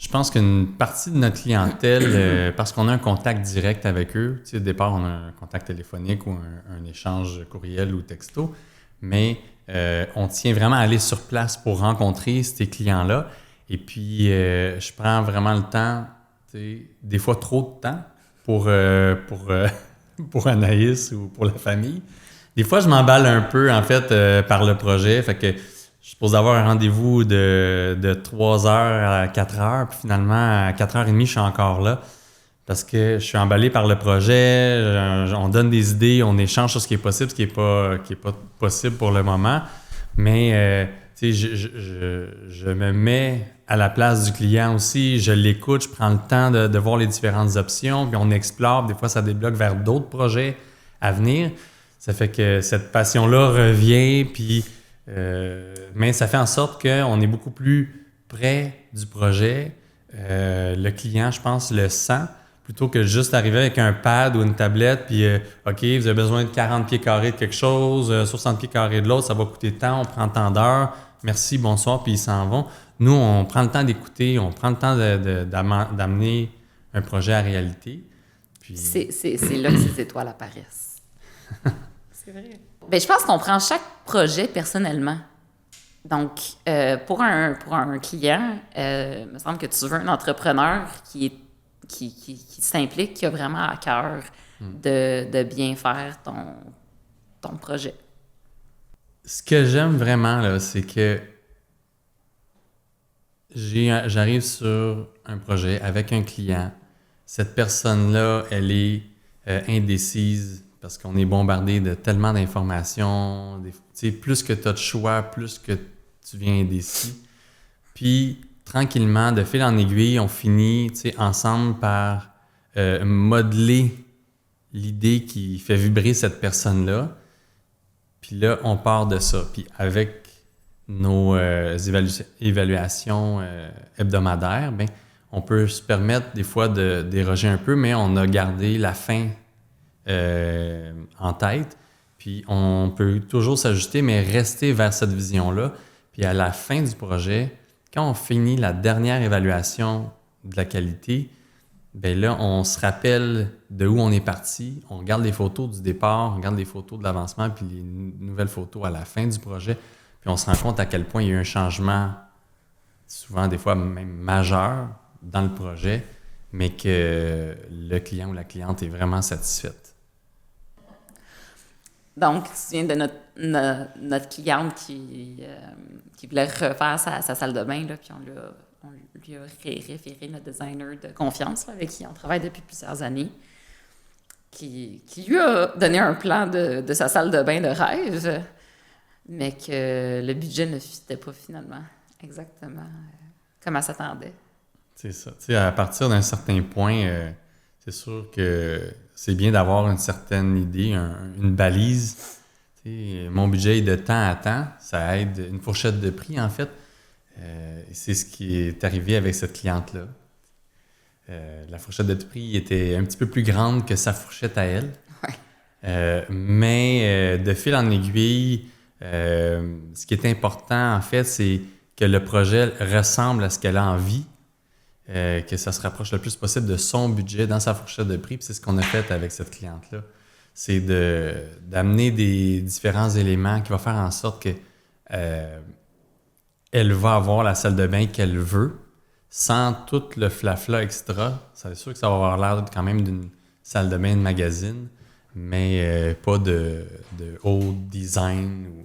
Je pense qu'une partie de notre clientèle, parce qu'on a un contact direct avec eux, tu sais, au départ, on a un contact téléphonique ou un échange courriel ou texto, mais on tient vraiment à aller sur place pour rencontrer ces clients-là. Et puis, je prends vraiment le temps, tu sais, des fois trop de temps pour Anaïs ou pour la famille. Des fois, je m'emballe un peu, en fait, par le projet. Fait que je suis supposé avoir un rendez-vous de 3 heures à 4 heures. Puis finalement, à 4h30, je suis encore là. Parce que je suis emballé par le projet. On donne des idées, on échange sur ce qui est possible, ce qui est pas possible pour le moment. Mais, tu sais, je me mets à la place du client aussi. Je l'écoute, je prends le temps de voir les différentes options. Puis on explore. Des fois, ça débloque vers d'autres projets à venir. Ça fait que cette passion-là revient, puis mais ça fait en sorte qu'on est beaucoup plus près du projet. Le client, je pense, le sent, plutôt que juste arriver avec un pad ou une tablette, puis OK, vous avez besoin de 40 pieds carrés de quelque chose, 60 pieds carrés de l'autre, ça va coûter tant, on prend tant d'heures, merci, bonsoir, puis ils s'en vont. Nous, on prend le temps d'écouter, on prend le temps d'amener un projet à réalité. Puis... C'est là que ces étoiles apparaissent. C'est vrai. Bien, je pense qu'on prend chaque projet personnellement. Donc, pour un client, il me semble que tu veux un entrepreneur qui s'implique, qui a vraiment à cœur de bien faire ton projet. Ce que j'aime vraiment, là, c'est que j'arrive sur un projet avec un client. Cette personne-là, elle est indécise parce qu'on est bombardé de tellement d'informations. Plus que tu as de choix, plus que tu viens indécis. Puis, tranquillement, de fil en aiguille, on finit ensemble par modeler l'idée qui fait vibrer cette personne-là. Puis là, on part de ça. Puis avec nos évaluations hebdomadaires, ben, on peut se permettre des fois de déroger un peu, mais on a gardé la fin en tête. Puis on peut toujours s'ajuster, mais rester vers cette vision-là. Puis à la fin du projet, quand on finit la dernière évaluation de la qualité, bien là, on se rappelle de où on est parti. On regarde les photos du départ, on regarde les photos de l'avancement, puis les nouvelles photos à la fin du projet. Puis on se rend compte à quel point il y a eu un changement, souvent des fois même majeur, dans le projet, mais que le client ou la cliente est vraiment satisfaite. Donc, tu viens de notre cliente qui voulait refaire sa salle de bain, là, puis on lui a référé notre designer de confiance, là, avec qui on travaille depuis plusieurs années, qui lui a donné un plan de sa salle de bain de rêve, mais que le budget ne fitait pas finalement exactement comme elle s'attendait. C'est ça. Tu sais, à partir d'un certain point, c'est sûr que c'est bien d'avoir une certaine idée, une balise. Tu sais, mon budget est de temps à temps. Ça aide une fourchette de prix, en fait. C'est ce qui est arrivé avec cette cliente-là. La fourchette de prix était un petit peu plus grande que sa fourchette à elle. Ouais. Mais de fil en aiguille, ce qui est important, en fait, c'est que le projet ressemble à ce qu'elle a envie. Que ça se rapproche le plus possible de son budget dans sa fourchette de prix. Puis c'est ce qu'on a fait avec cette cliente-là. C'est d'amener des différents éléments qui vont faire en sorte que elle va avoir la salle de bain qu'elle veut, sans tout le flafla extra. C'est sûr que ça va avoir l'air quand même d'une salle de bain de magazine, mais pas de haut design ou